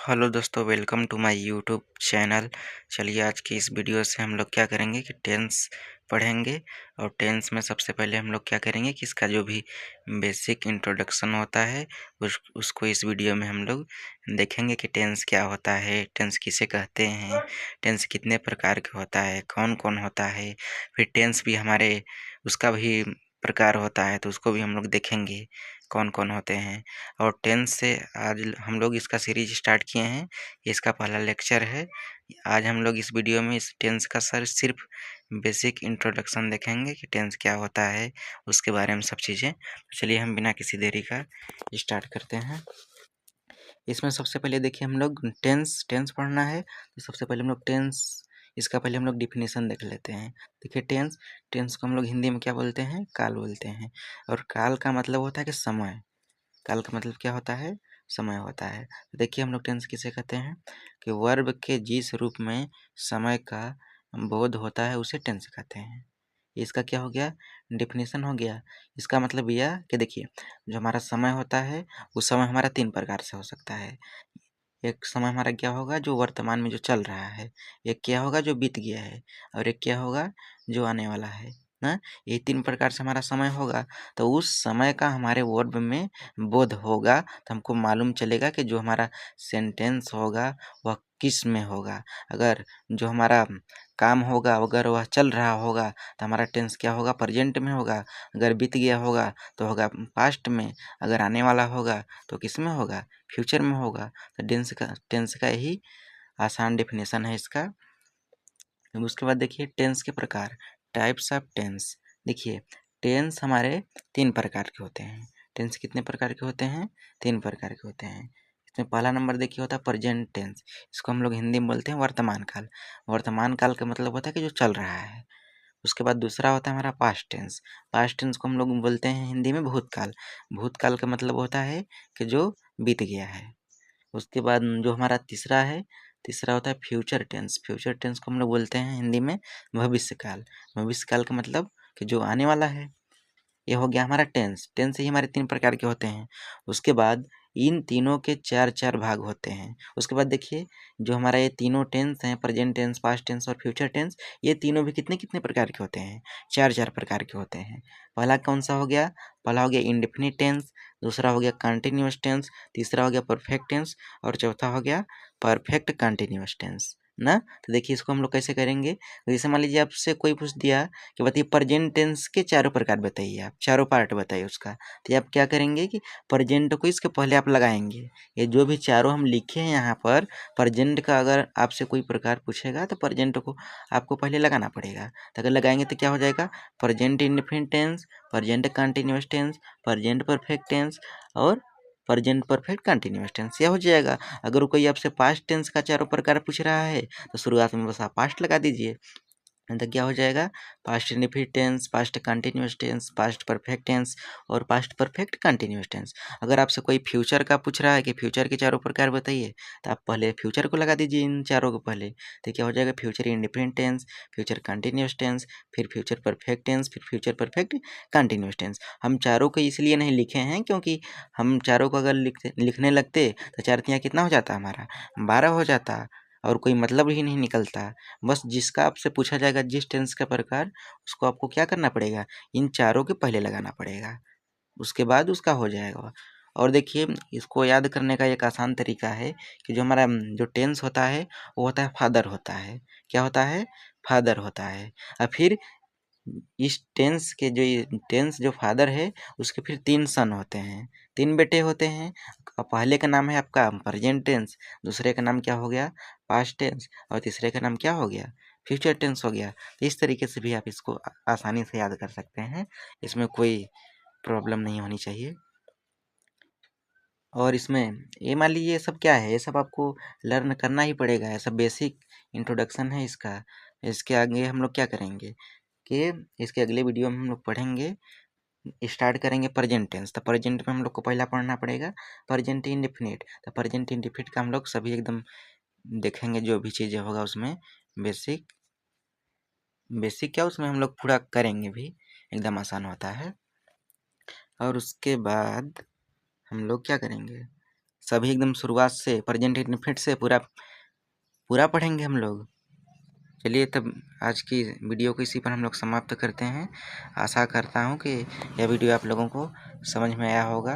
Hello दोस्तों, welcome to my YouTube channel. चलिए आज की इस वीडियो से हम लोग क्या करेंगे कि टेंस पढ़ेंगे। और टेंस में सबसे पहले हम लोग क्या करेंगे कि इसका जो भी बेसिक इंट्रोडक्शन होता है उसको इस वीडियो में हम लोग देखेंगे कि टेंस क्या होता है, टेंस किसे कहते हैं, टेंस कितने प्रकार के होता है, कौन कौन होता है। फिर टेंस भी हमारे उसका भी प्रकार होता है तो उसको भी हम लोग देखेंगे कौन कौन होते हैं। और टेंस से आज हम लोग इसका सीरीज स्टार्ट किए हैं, इसका पहला लेक्चर है। आज हम लोग इस वीडियो में इस टेंस का सिर्फ बेसिक इंट्रोडक्शन देखेंगे कि टेंस क्या होता है, उसके बारे में सब चीज़ें। तो चलिए हम बिना किसी देरी का स्टार्ट करते हैं। इसमें सबसे पहले देखिए हम लोग टेंस टेंस पढ़ना है तो सबसे पहले हम लोग टेंस इसका पहले हम लोग डिफिनीसन देख लेते हैं। देखिए टेंस टेंस को हम लोग हिंदी में क्या बोलते हैं, काल बोलते हैं। और काल का मतलब होता है कि समय। काल का मतलब क्या होता है, समय होता है। तो देखिए हम लोग टेंस किसे कहते हैं कि वर्ब के जिस रूप में समय का बोध होता है उसे टेंस कहते हैं। इसका क्या हो गया, डेफिनेशन हो गया। इसका मतलब यह कि देखिए जो हमारा समय होता है उस समय हमारा 3 प्रकार से हो सकता है। एक समय हमारा क्या होगा जो वर्तमान में जो चल रहा है, एक क्या होगा जो बीत गया है, और एक क्या होगा जो आने वाला है ना। ये 3 प्रकार से हमारा समय होगा। तो उस समय का हमारे वर्ब में बोध होगा तो हमको मालूम चलेगा कि जो हमारा सेंटेंस होगा वह किस में होगा। अगर जो हमारा काम होगा अगर वह चल रहा होगा तो हमारा टेंस क्या होगा, प्रेजेंट में होगा। अगर बीत गया होगा तो होगा पास्ट में। अगर आने वाला होगा तो किस में होगा, फ्यूचर में होगा। तो टेंस का यही आसान डेफिनेशन है इसका। उसके बाद देखिए टेंस के प्रकार, टाइप्स ऑफ टेंस। देखिए टेंस हमारे 3 प्रकार के होते हैं। टेंस कितने प्रकार के होते हैं, 3 प्रकार के होते हैं। इसमें पहला नंबर देखिए होता है प्रेजेंट टेंस। इसको हम लोग हिंदी में बोलते हैं वर्तमान काल। वर्तमान काल का मतलब होता है कि जो चल रहा है। उसके बाद दूसरा होता है हमारा पास्ट टेंस। पास्ट टेंस को हम लोग बोलते हैं हिंदी में भूतकाल। भूतकाल का मतलब होता है कि जो बीत गया है। उसके बाद जो हमारा तीसरा है, तीसरा होता है फ्यूचर टेंस। फ्यूचर टेंस को हम लोग बोलते हैं हिंदी में भविष्यकाल। भविष्यकाल का मतलब कि जो आने वाला है। ये हो गया हमारा टेंस। टेंस ही हमारे 3 प्रकार के होते हैं। उसके बाद इन तीनों के 4-4 भाग होते हैं। उसके बाद देखिए जो हमारा ये तीनों टेंस हैं, प्रेजेंट टेंस, पास्ट टेंस और फ्यूचर टेंस, ये तीनों भी कितने-कितने प्रकार के होते हैं, 4-4 प्रकार के होते हैं। पहला कौन-सा हो गया, पहला हो गया इंडेफिनिट टेंस, दूसरा हो गया कंटीन्यूअस टेंस, तीसरा हो गया परफेक्ट टेंस और चौथा हो गया परफेक्ट कंटीन्यूअस टेंस ना। तो देखिए इसको हम लोग कैसे करेंगे। जैसे मान लीजिए आपसे कोई पूछ दिया कि बताइए प्रेजेंट टेंस के चारों प्रकार बताइए, आप चारों पार्ट बताइए उसका। तो आप क्या करेंगे कि प्रेजेंट को इसके पहले आप लगाएंगे। ये जो भी चारों हम लिखे हैं यहाँ पर, प्रेजेंट का अगर आपसे कोई प्रकार पूछेगा तो प्रेजेंट को आपको पहले लगाना पड़ेगा। तो अगर लगाएंगे तो क्या हो जाएगा, present indefinite tense, present continuous tense, present perfect tense और प्रेजेंट परफेक्ट कंटिन्यूअस टेंस। यह हो जाएगा। अगर कोई आपसे पास्ट टेंस का चारों प्रकार पूछ रहा है तो शुरुआत में बस आप पास्ट लगा दीजिए। तो क्या हो जाएगा, past indefinite tense, past continuous tense, past perfect tense और पास्ट परफेक्ट कंटिन्यूअस टेंस। अगर आपसे कोई फ्यूचर का पूछ रहा है कि फ्यूचर के चारों प्रकार बताइए तो आप पहले फ्यूचर को लगा दीजिए इन चारों को पहले। तो क्या हो जाएगा, future indefinite tense, future continuous tense, फिर फ्यूचर परफेक्ट टेंस, फिर फ्यूचर परफेक्ट कंटिन्यूअस टेंस। हम चारों को इसलिए नहीं लिखे हैं क्योंकि हम चारों को अगर लिखने लगते तो 4 तियाँ कितना हो जाता हमारा, 12 हो जाता और कोई मतलब ही नहीं निकलता। बस जिसका आपसे पूछा जाएगा जिस टेंस का प्रकार, उसको आपको क्या करना पड़ेगा, इन चारों के पहले लगाना पड़ेगा, उसके बाद उसका हो जाएगा। और देखिए इसको याद करने का एक आसान तरीका है कि जो हमारा जो टेंस होता है वो होता है फादर होता है। क्या होता है, फादर होता है। और फिर इस टेंस के जो ये टेंस जो फादर है उसके फिर 3 सन होते हैं, 3 बेटे होते हैं। पहले का नाम है आपका प्रेजेंट टेंस, दूसरे का नाम क्या हो गया, पास्ट टेंस और तीसरे का नाम क्या हो गया, फ्यूचर टेंस हो गया। तो इस तरीके से भी आप इसको आसानी से याद कर सकते हैं, इसमें कोई प्रॉब्लम नहीं होनी चाहिए। और इसमें ये मान लीजिए ये सब क्या है, ये सब आपको लर्न करना ही पड़ेगा, ये सब बेसिक इंट्रोडक्शन है इसका। इसके आगे हम लोग क्या करेंगे कि इसके अगले वीडियो में हम लोग पढ़ेंगे, स्टार्ट करेंगे प्रेजेंट टेंस। तो प्रेजेंट में हम लोग को पहला पढ़ना पड़ेगा प्रेजेंट इंडेफिनिट। तो प्रेजेंट इंडेफिनिट का हम लोग सभी एकदम देखेंगे, जो भी चीज़ें होगा उसमें बेसिक बेसिक क्या उसमें हम लोग पूरा करेंगे भी, एकदम आसान होता है। और उसके बाद हम लोग क्या करेंगे सभी एकदम शुरुआत से प्रेजेंट इंडेफिनिट से पूरा पढ़ेंगे हम लोग। चलिए तब आज की वीडियो को इसी पर हम लोग समाप्त करते हैं। आशा करता हूँ कि यह वीडियो आप लोगों को समझ में आया होगा।